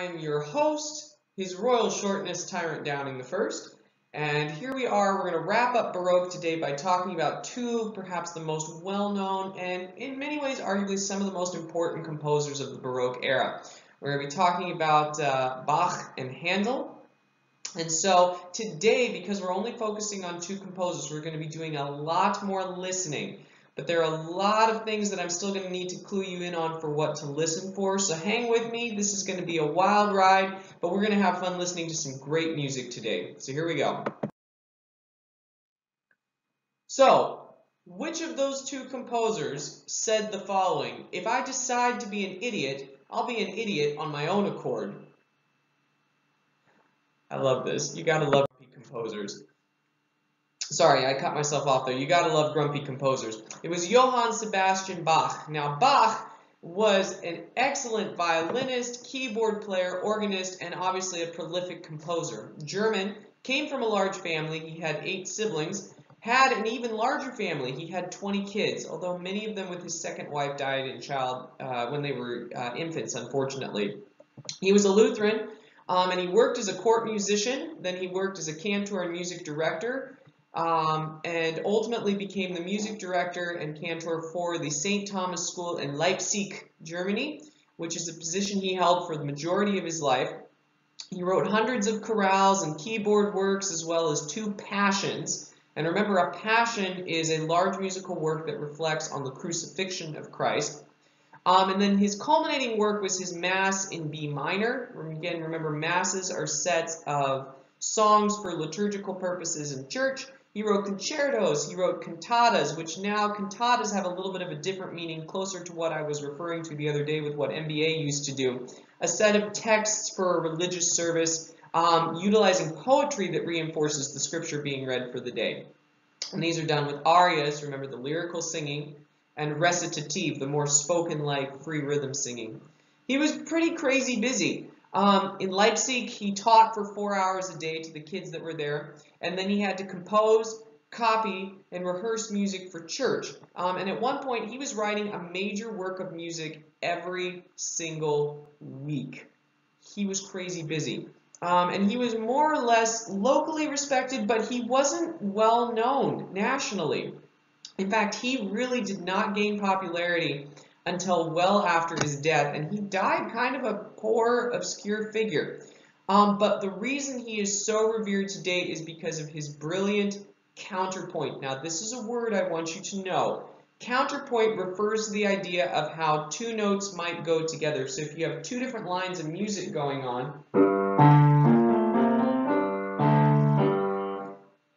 I am your host, His Royal Shortness Tyrant Downing the First, and here we are. We're going to wrap up Baroque today by talking about two, perhaps the most well-known, and in many ways, arguably some of the most important composers of the Baroque era. We're going to be talking about Bach and Handel. And so today, because we're only focusing on two composers, we're going to be doing a lot more listening. But there are a lot of things that I'm still going to need to clue you in on for what to listen for. So hang with me. This is going to be a wild ride, but we're going to have fun listening to some great music today. So here we go. So, which of those two composers said the following? If I decide to be an idiot, I'll be an idiot on my own accord. I love this. You gotta love grumpy composers. Sorry, I cut myself off there. You gotta love grumpy composers. It was Johann Sebastian Bach. Now, Bach was an excellent violinist, keyboard player, organist, and obviously a prolific composer. German, came from a large family. He had 8 siblings, had an even larger family. He had 20 kids, although many of them with his second wife died when they were infants, unfortunately. He was a Lutheran, and he worked as a court musician. Then he worked as a cantor and music director, and ultimately became the music director and cantor for the St. Thomas School in Leipzig, Germany, which is a position he held for the majority of his life. He wrote hundreds of chorales and keyboard works, as well as 2 passions. And remember, a passion is a large musical work that reflects on the crucifixion of Christ. And then his culminating work was his Mass in B minor. Again, remember, masses are sets of songs for liturgical purposes in church. He wrote concertos, he wrote cantatas, which now cantatas have a little bit of a different meaning, closer to what I was referring to the other day with what MBA used to do. A set of texts for a religious service, utilizing poetry that reinforces the scripture being read for the day. And these are done with arias, remember the lyrical singing, and recitative, the more spoken-like free rhythm singing. He was pretty crazy busy. In Leipzig, he taught for 4 hours a day to the kids that were there, and then he had to compose, copy, and rehearse music for church. And at one point, he was writing a major work of music every single week. He was crazy busy. And he was more or less locally respected, but he wasn't well known nationally. In fact, he really did not gain popularity until well after his death, and he died kind of a poor, obscure figure. But the reason he is so revered today is because of his brilliant counterpoint. Now, this is a word I want you to know. Counterpoint refers to the idea of how 2 notes might go together. So if you have 2 different lines of music going on,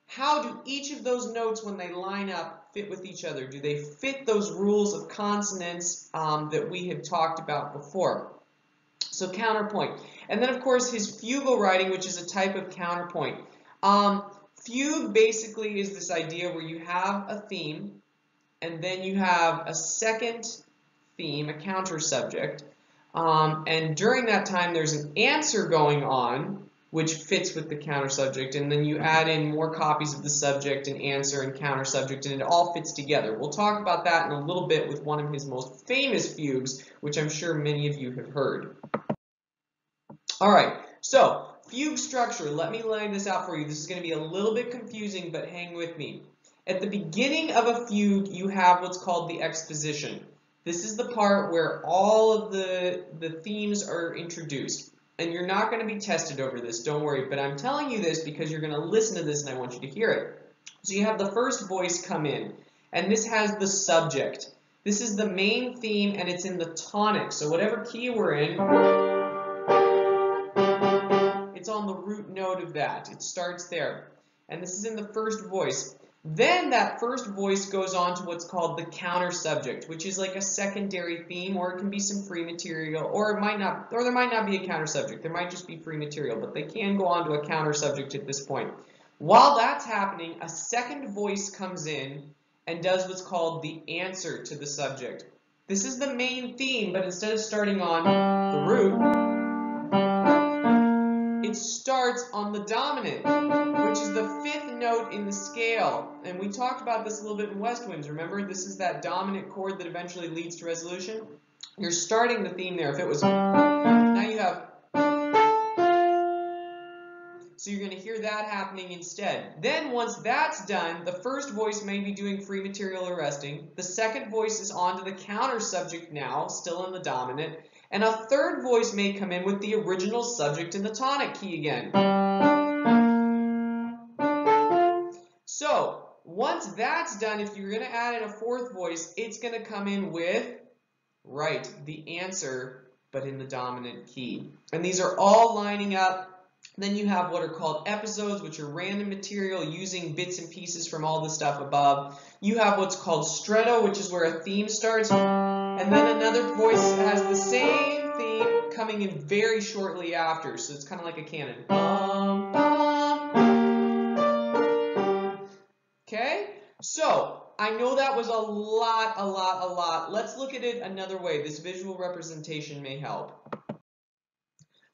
how do each of those notes, when they line up, fit with each other? Do they fit those rules of consonance that we have talked about before? So counterpoint. And then, of course, his fugal writing, which is a type of counterpoint. Fugue basically is this idea where you have a theme, and then you have a second theme, a counter subject. And during that time, there's an answer going on, which fits with the counter subject, and then you add in more copies of the subject and answer and counter subject, and it all fits together. We'll talk about that in a little bit with one of his most famous fugues, which I'm sure many of you have heard. All right, so fugue structure. Let me lay this out for you. This is going to be a little bit confusing, but hang with me. At the beginning of a fugue, you have what's called the exposition. This is the part where all of the themes are introduced. And you're not going to be tested over this, don't worry, but I'm telling you this because you're going to listen to this and I want you to hear it. So you have the first voice come in, and this has the subject. This is the main theme, and it's in the tonic. So whatever key we're in, it's on the root note of that. It starts there. And this is in the first voice. Then that first voice goes on to what's called the counter subject, which is like a secondary theme, or it can be some free material, or it might not, or there might not be a counter subject. There might just be free material, but they can go on to a counter subject at this point. While that's happening, a second voice comes in and does what's called the answer to the subject. This is the main theme, but instead of starting on the root, it starts on the dominant, which is the 5th note in the scale. And we talked about this a little bit in West Winds. Remember, this is that dominant chord that eventually leads to resolution. You're starting the theme there. If it was, now you have So you're going to hear that happening instead. Then once that's done, the first voice may be doing free material arresting. The second voice is on to the counter subject now, still in the dominant. And a third voice may come in with the original subject in the tonic key again. So once that's done, if you're going to add in a fourth voice, it's going to come in with, right, the answer, but in the dominant key. And these are all lining up. Then you have what are called episodes, which are random material using bits and pieces from all the stuff above. You have what's called stretto, which is where a theme starts. And then another voice has the same theme coming in very shortly after. So it's kind of like a canon. Okay? So I know that was a lot. Let's look at it another way. This visual representation may help.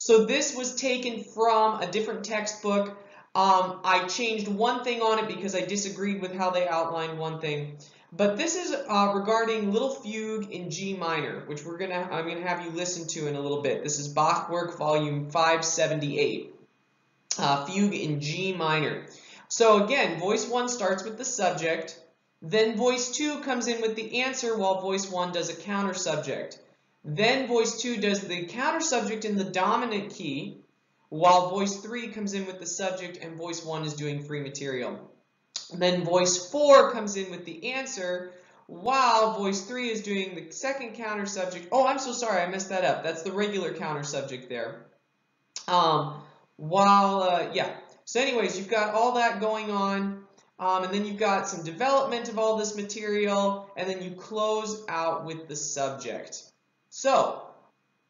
So this was taken from a different textbook. I changed one thing on it because I disagreed with how they outlined one thing. But this is regarding Little Fugue in G minor, which I'm gonna have you listen to in a little bit. This is Bach Work Volume 578, Fugue in G minor. So again, voice 1 starts with the subject, then voice 2 comes in with the answer while voice 1 does a counter subject. Then voice 2 does the counter subject in the dominant key, while voice 3 comes in with the subject and voice 1 is doing free material. Then voice 4 comes in with the answer, while voice 3 is doing the second counter subject. Oh, I'm so sorry, I messed that up. That's the regular counter subject there. Yeah. So anyways, you've got all that going on. And then you've got some development of all this material, and then you close out with the subject. So,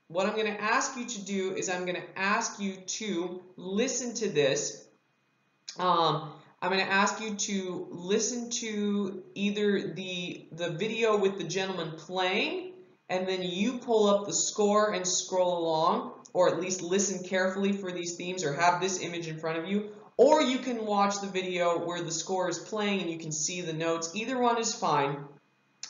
what I'm going to ask you to do is I'm going to ask you to listen to this. I'm going to ask you to listen to either the video with the gentleman playing, and then you pull up the score and scroll along, or at least listen carefully for these themes, or have this image in front of you. Or you can watch the video where the score is playing and you can see the notes. Either one is fine.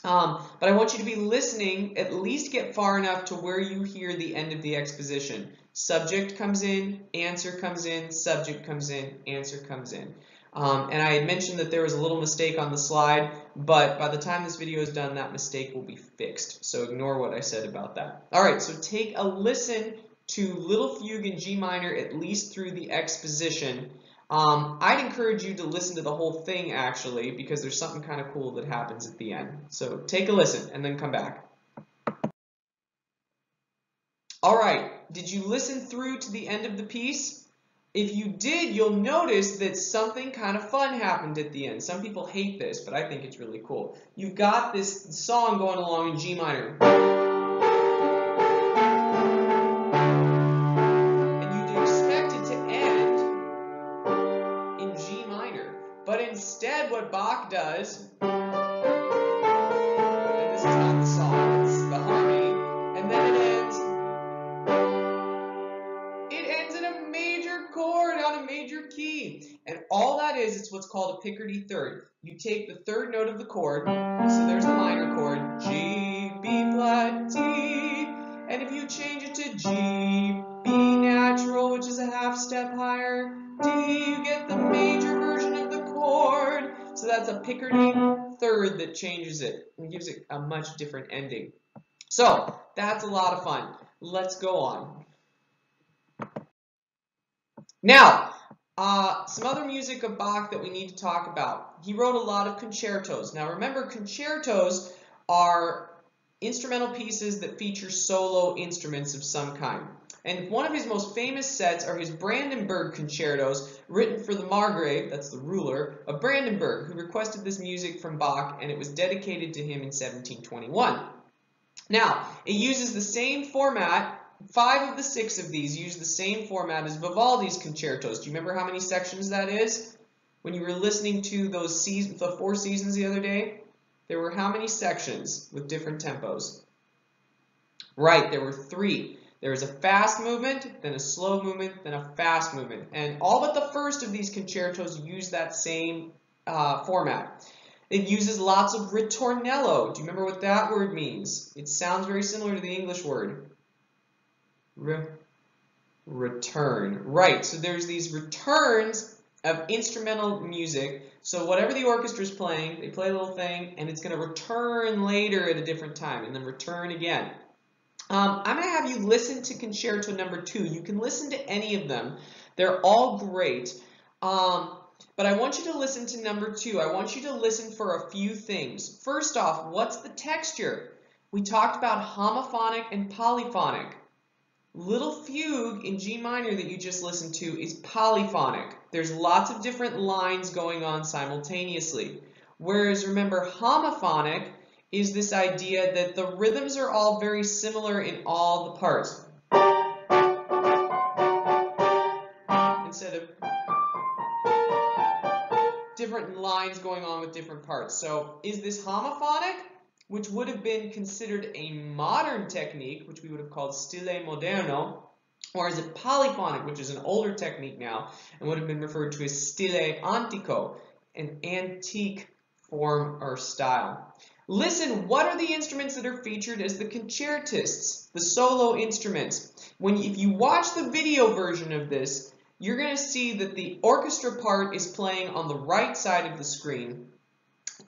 But I want you to be listening, at least get far enough to where you hear the end of the exposition. Subject comes in, answer comes in, subject comes in, answer comes in. And I had mentioned that there was a little mistake on the slide, but by the time this video is done, that mistake will be fixed. So ignore what I said about that. All right, so take a listen to Little Fugue in G minor, at least through the exposition. I'd encourage you to listen to the whole thing, actually, because there's something kind of cool that happens at the end. So take a listen and then come back. All right, did you listen through to the end of the piece? If you did, you'll notice that something kind of fun happened at the end. Some people hate this, but I think it's really cool. You've got this song going along in G minor. But instead, what Bach does, and this is not the song, it's the harmony, and then it ends in a major chord on a major key. And all that is, it's what's called a Picardy third. You take the third note of the chord, so there's the minor chord, G, B flat, D, and if you change it to G, B natural, which is a half step higher, D, you get the major version of the chord. So that's a Picardy third that changes it and gives it a much different ending. So that's a lot of fun. Let's go on. Now, some other music of Bach that we need to talk about. He wrote a lot of concertos. Now remember, concertos are instrumental pieces that feature solo instruments of some kind. And one of his most famous sets are his Brandenburg Concertos, written for the Margrave, that's the ruler, of Brandenburg, who requested this music from Bach, and it was dedicated to him in 1721. Now, it uses the same format. 5 of the 6 of these use the same format as Vivaldi's concertos. Do you remember how many sections that is? When you were listening to those the 4 seasons the other day, there were how many sections with different tempos? Right, there were 3. There is a fast movement, then a slow movement, then a fast movement. And all but the first of these concertos use that same format. It uses lots of ritornello. Do you remember what that word means? It sounds very similar to the English word. return. Right, so there's these returns of instrumental music. So whatever the orchestra is playing, they play a little thing, and it's going to return later at a different time, and then return again. I'm going to have you listen to Concerto number 2. You can listen to any of them. They're all great. But I want you to listen to number 2. I want you to listen for a few things. First off, what's the texture? We talked about homophonic and polyphonic. Little fugue in G minor that you just listened to is polyphonic. There's lots of different lines going on simultaneously. Whereas remember, homophonic is this idea that the rhythms are all very similar in all the parts. Instead of different lines going on with different parts. So is this homophonic, which would have been considered a modern technique, which we would have called stile moderno, or is it polyphonic, which is an older technique now, and would have been referred to as stile antico, an antique form or style. Listen, what are the instruments that are featured as the concertists, the solo instruments? If you watch the video version of this, you're going to see that the orchestra part is playing on the right side of the screen,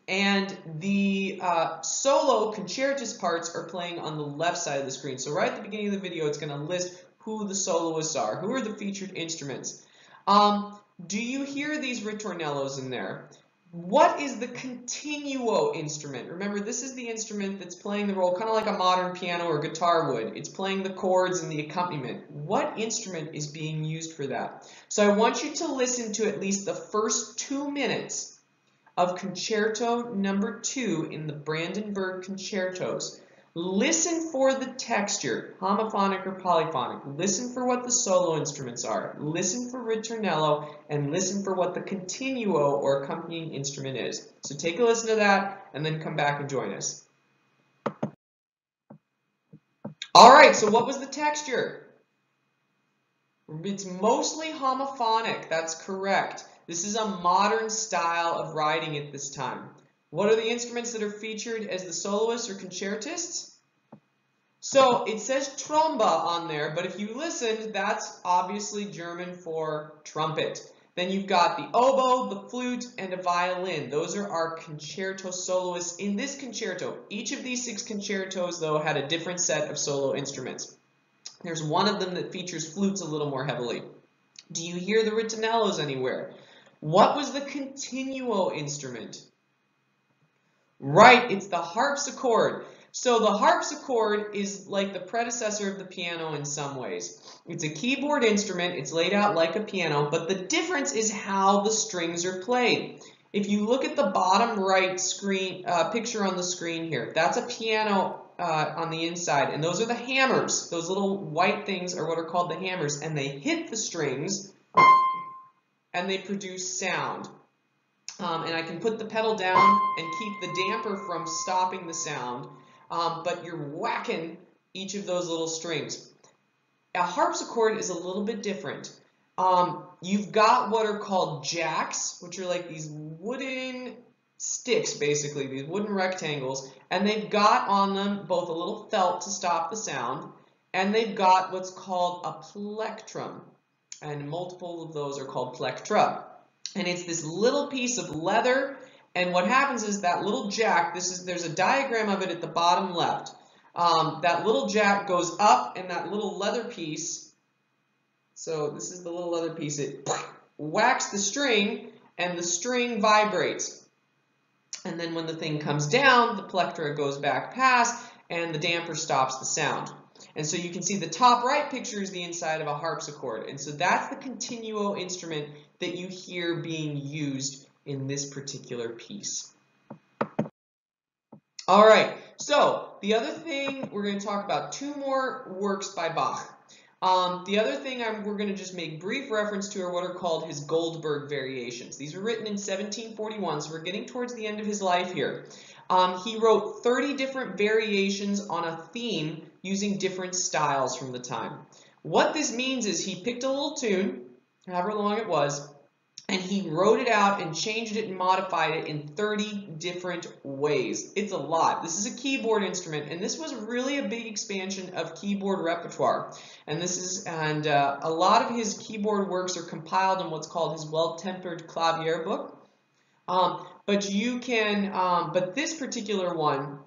and the solo concertist parts are playing on the left side of the screen. So right at the beginning of the video, it's going to list who the soloists are, who are the featured instruments. Do you hear these ritornellos in there? What is the continuo instrument? Remember, this is the instrument that's playing the role kind of like a modern piano or guitar would. It's playing the chords and the accompaniment. What instrument is being used for that? So I want you to listen to at least the first 2 minutes of Concerto number 2 in the Brandenburg Concertos. Listen for the texture, homophonic or polyphonic. Listen for what the solo instruments are. Listen for ritornello, and listen for what the continuo or accompanying instrument is. So take a listen to that, and then come back and join us. All right, so what was the texture? It's mostly homophonic. That's correct. This is a modern style of writing at this time. What are the instruments that are featured as the soloists or concertists? So it says tromba on there, but if you listen, that's obviously German for trumpet. Then you've got the oboe, the flute, and a violin. Those are our concerto soloists in this concerto. Each of these 6 concertos, though, had a different set of solo instruments. There's one of them that features flutes a little more heavily. Do you hear the ritornellos anywhere? What was the continuo instrument? Right, it's the harpsichord. So the harpsichord is like the predecessor of the piano in some ways. It's a keyboard instrument, it's laid out like a piano, but the difference is how the strings are played. If you look at the bottom right screen picture on the screen here, that's a piano on the inside, and those are the hammers. Those little white things are what are called the hammers, and they hit the strings and they produce sound. And I can put the pedal down and keep the damper from stopping the sound, but you're whacking each of those little strings. A harpsichord is a little bit different. You've got what are called jacks, which are like these wooden sticks, basically, these wooden rectangles, and they've got on them both a little felt to stop the sound, and they've got what's called a plectrum, and multiple of those are called plectra. And it's this little piece of leather, and what happens is that little jack, there's a diagram of it at the bottom left. That little jack goes up, and that little leather piece, so this is the little leather piece, it whacks the string, and the string vibrates. And then when the thing comes down, the plectra goes back past, and the damper stops the sound. And so you can see the top right picture is the inside of a harpsichord. And so that's the continuo instrument that you hear being used in this particular piece. All right, so the other thing, we're going to talk about 2 more works by Bach. The other thing we're going to just make brief reference to are what are called his Goldberg Variations. These were written in 1741, so we're getting towards the end of his life here. He wrote 30 different variations on a theme using different styles from the time. What this means is he picked a little tune, however long it was, and he wrote it out and changed it and modified it in 30 different ways. It's a lot. This is a keyboard instrument, and this was really a big expansion of keyboard repertoire. And a lot of his keyboard works are compiled in what's called his Well-Tempered Clavier book. But this particular one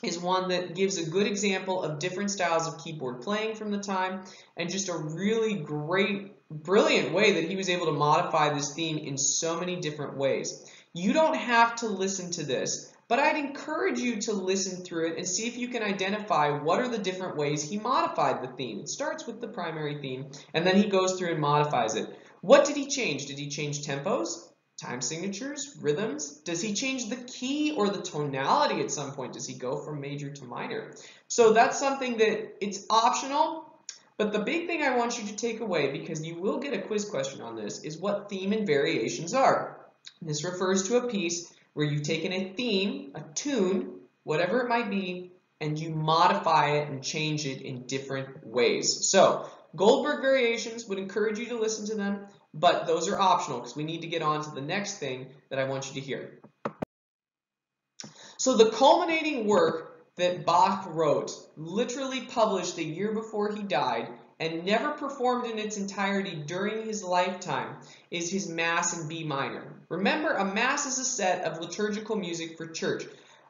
is one that gives a good example of different styles of keyboard playing from the time, and just a really great, brilliant way that he was able to modify this theme in so many different ways. You don't have to listen to this, but I'd encourage you to listen through it and see if you can identify what are the different ways he modified the theme. It starts with the primary theme, and then he goes through and modifies it. What did he change? Did he change tempos? Time signatures, rhythms? Does he change the key or the tonality at some point? Does he go from major to minor? So that's something that it's optional, but the big thing I want you to take away, because you will get a quiz question on this, is what theme and variations are. This refers to a piece where you've taken a theme, a tune, whatever it might be, and you modify it and change it in different ways. So Goldberg Variations, would encourage you to listen to them, but those are optional because we need to get on to the next thing that I want you to hear. So the culminating work that Bach wrote, literally published the year before he died, and never performed in its entirety during his lifetime, is his Mass in B minor. Remember, a Mass is a set of liturgical music for church,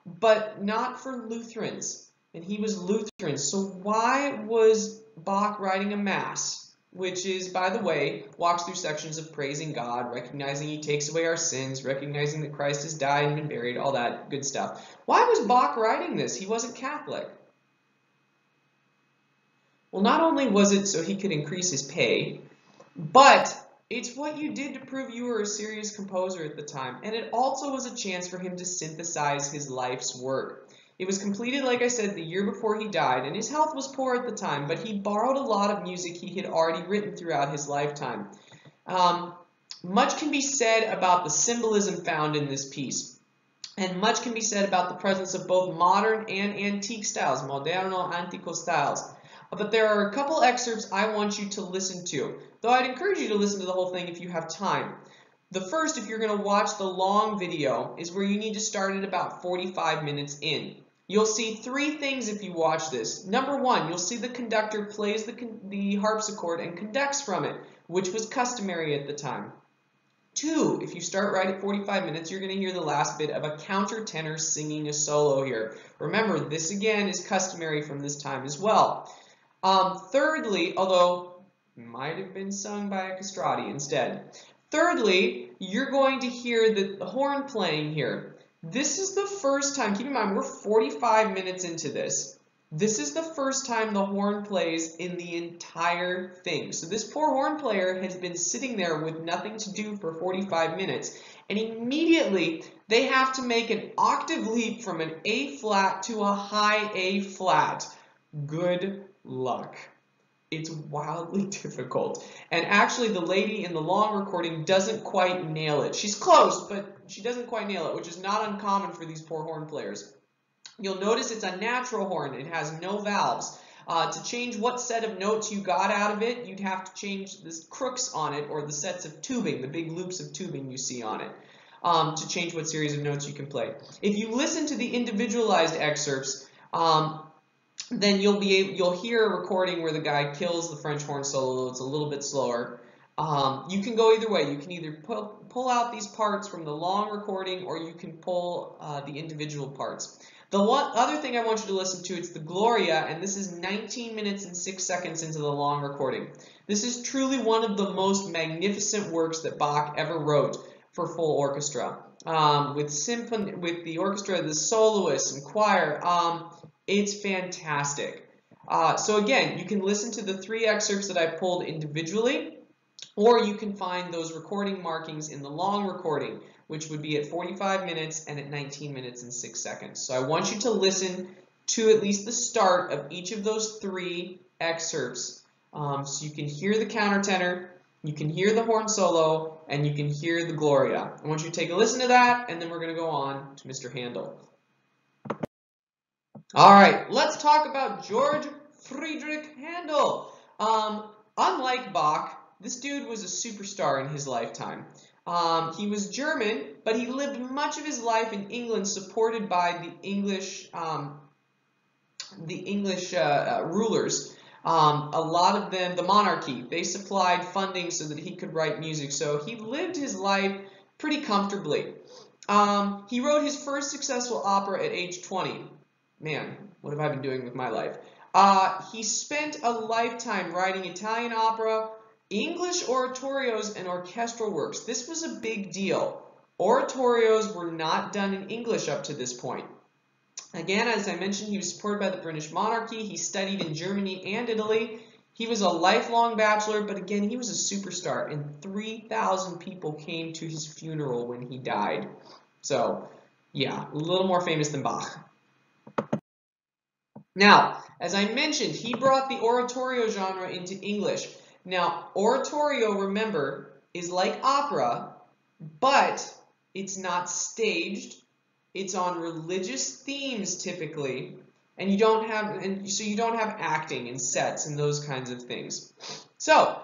but not for Lutherans, and he was Lutheran. So why was Bach writing a Mass, which is, by the way, walks through sections of praising God, recognizing he takes away our sins, recognizing that Christ has died and been buried, all that good stuff. Why was Bach writing this? He wasn't Catholic. Well, not only was it so he could increase his pay, but it's what you did to prove you were a serious composer at the time, and it also was a chance for him to synthesize his life's work. It was completed, like I said, the year before he died, and his health was poor at the time, but he borrowed a lot of music he had already written throughout his lifetime. Much can be said about the symbolism found in this piece, and much can be said about the presence of both modern and antique styles, moderno antico styles. But there are a couple excerpts I want you to listen to, though I'd encourage you to listen to the whole thing if you have time. The first, if you're going to watch the long video, is where you need to start at about 45 minutes in. You'll see three things if you watch this. Number one, you'll see the conductor plays the harpsichord and conducts from it, which was customary at the time. Two, if you start right at 45 minutes, you're going to hear the last bit of a countertenor singing a solo here. Remember, this again is customary from this time as well. Thirdly, although it might have been sung by a castrati instead. Thirdly, you're going to hear the horn playing here. This is the first time, keep in mind, we're 45 minutes into this. This is the first time the horn plays in the entire thing. So this poor horn player has been sitting there with nothing to do for 45 minutes, and immediately they have to make an octave leap from an A flat to a high A flat. Good luck. It's wildly difficult. And actually, the lady in the long recording doesn't quite nail it. She's close, but she doesn't quite nail it, which is not uncommon for these poor horn players. You'll notice it's a natural horn. It has no valves. To change what set of notes you got out of it, you'd have to change the crooks on it, or the sets of tubing, the big loops of tubing you see on it, to change what series of notes you can play. If you listen to the individualized excerpts, then you'll hear a recording where the guy kills the French horn solo. It's a little bit slower. You can go either way. You can either pull out these parts from the long recording, or you can pull the individual parts. The other thing I want you to listen to, it's the Gloria, and this is 19 minutes and 6 seconds into the long recording. This is truly one of the most magnificent works that Bach ever wrote for full orchestra. With the orchestra, the soloists and choir, it's fantastic. So again, you can listen to the three excerpts that I pulled individually, or you can find those recording markings in the long recording, which would be at 45 minutes and at 19 minutes and 6 seconds. So I want you to listen to at least the start of each of those three excerpts, so you can hear the countertenor, you can hear the horn solo, and you can hear the Gloria. I want you to take a listen to that, and then we're going to go on to Mr. Handel. All right, let's talk about George Friedrich Handel. Unlike Bach, this dude was a superstar in his lifetime. He was German, but he lived much of his life in England, supported by the English rulers. A lot of them, the monarchy, they supplied funding so that he could write music. So he lived his life pretty comfortably. He wrote his first successful opera at age 20. Man, what have I been doing with my life? He spent a lifetime writing Italian opera, English oratorios, and orchestral works. This was a big deal. Oratorios were not done in English up to this point. Again, as I mentioned, he was supported by the British monarchy. He studied in Germany and Italy. He was a lifelong bachelor, but again, he was a superstar, and 3,000 people came to his funeral when he died. So, yeah, a little more famous than Bach. Now, as I mentioned, he brought the oratorio genre into English. Now, oratorio, remember, is like opera, but it's not staged. It's on religious themes typically, and you don't have acting and sets and those kinds of things. So,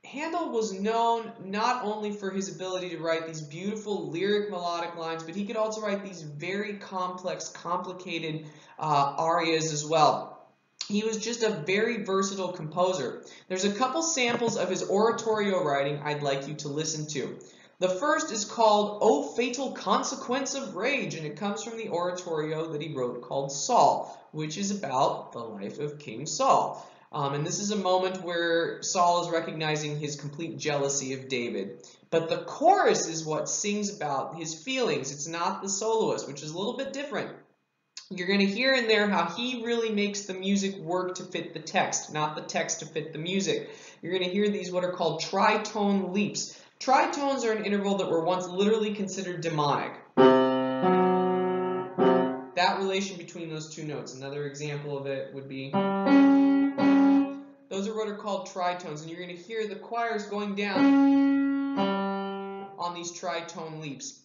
Handel was known not only for his ability to write these beautiful lyric melodic lines, but he could also write these very complex, complicated arias as well. He was just a very versatile composer. There's a couple samples of his oratorio writing I'd like you to listen to. The first is called O Fatal Consequence of Rage, and it comes from the oratorio that he wrote called Saul, which is about the life of King Saul. And this is a moment where Saul is recognizing his complete jealousy of David. But the chorus is what sings about his feelings. It's not the soloist, which is a little bit different. You're going to hear in there how he really makes the music work to fit the text, not the text to fit the music. You're going to hear these what are called tritone leaps. Tritones are an interval that were once literally considered demonic. That relation between those two notes. Another example of it would be... Those are what are called tritones, and you're going to hear the choirs going down on these tritone leaps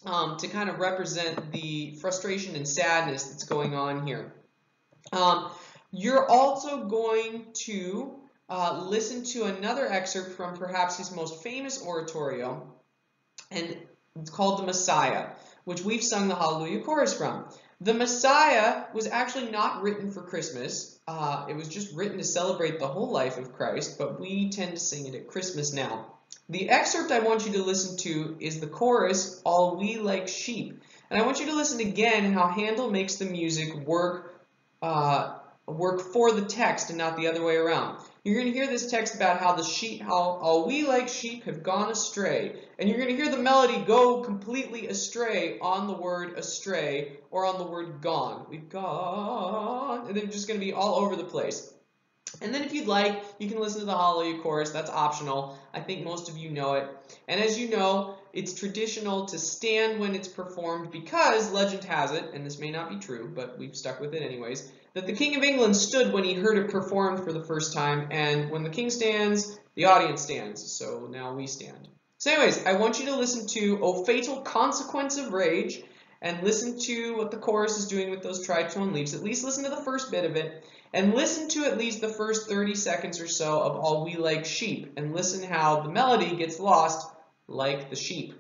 to kind of represent the frustration and sadness that's going on here. You're also going to listen to another excerpt from perhaps his most famous oratorio, and it's called The Messiah, which we've sung the Hallelujah chorus from. The Messiah was actually not written for Christmas. It was just written to celebrate the whole life of Christ, but we tend to sing it at Christmas now. The excerpt I want you to listen to is the chorus, All We Like Sheep. And I want you to listen again how Handel makes the music work for the text and not the other way around. You're going to hear this text about how all we like sheep have gone astray. And you're going to hear the melody go completely astray on the word astray or on the word gone. We've gone. And they're just going to be all over the place. And then if you'd like, you can listen to the Hallelujah chorus. That's optional. I think most of you know it. And as you know, it's traditional to stand when it's performed because legend has it, and this may not be true, but we've stuck with it anyways, that the King of England stood when he heard it performed for the first time, and when the king stands, the audience stands. So now we stand. So anyways, I want you to listen to O Fatal Consequence of Rage, and listen to what the chorus is doing with those tritone leaps. At least listen to the first bit of it, and listen to at least the first 30 seconds or so of All We Like Sheep, and listen how the melody gets lost like the sheep.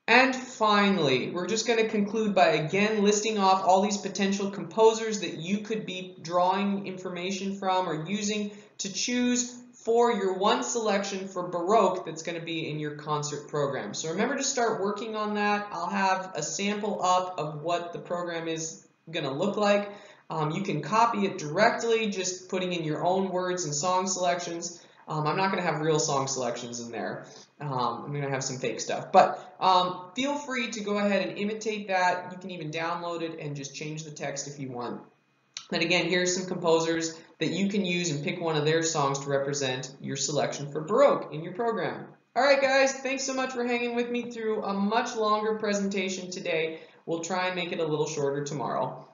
And finally, we're just going to conclude by again listing off all these potential composers that you could be drawing information from or using to choose for your one selection for Baroque that's going to be in your concert program. So remember to start working on that. I'll have a sample up of what the program is going to look like. You can copy it directly, just putting in your own words and song selections. I'm not going to have real song selections in there. I'm going to have some fake stuff. But feel free to go ahead and imitate that. You can even download it and just change the text if you want. And again, here's some composers that you can use and pick one of their songs to represent your selection for Baroque in your program. All right, guys, thanks so much for hanging with me through a much longer presentation today. We'll try and make it a little shorter tomorrow.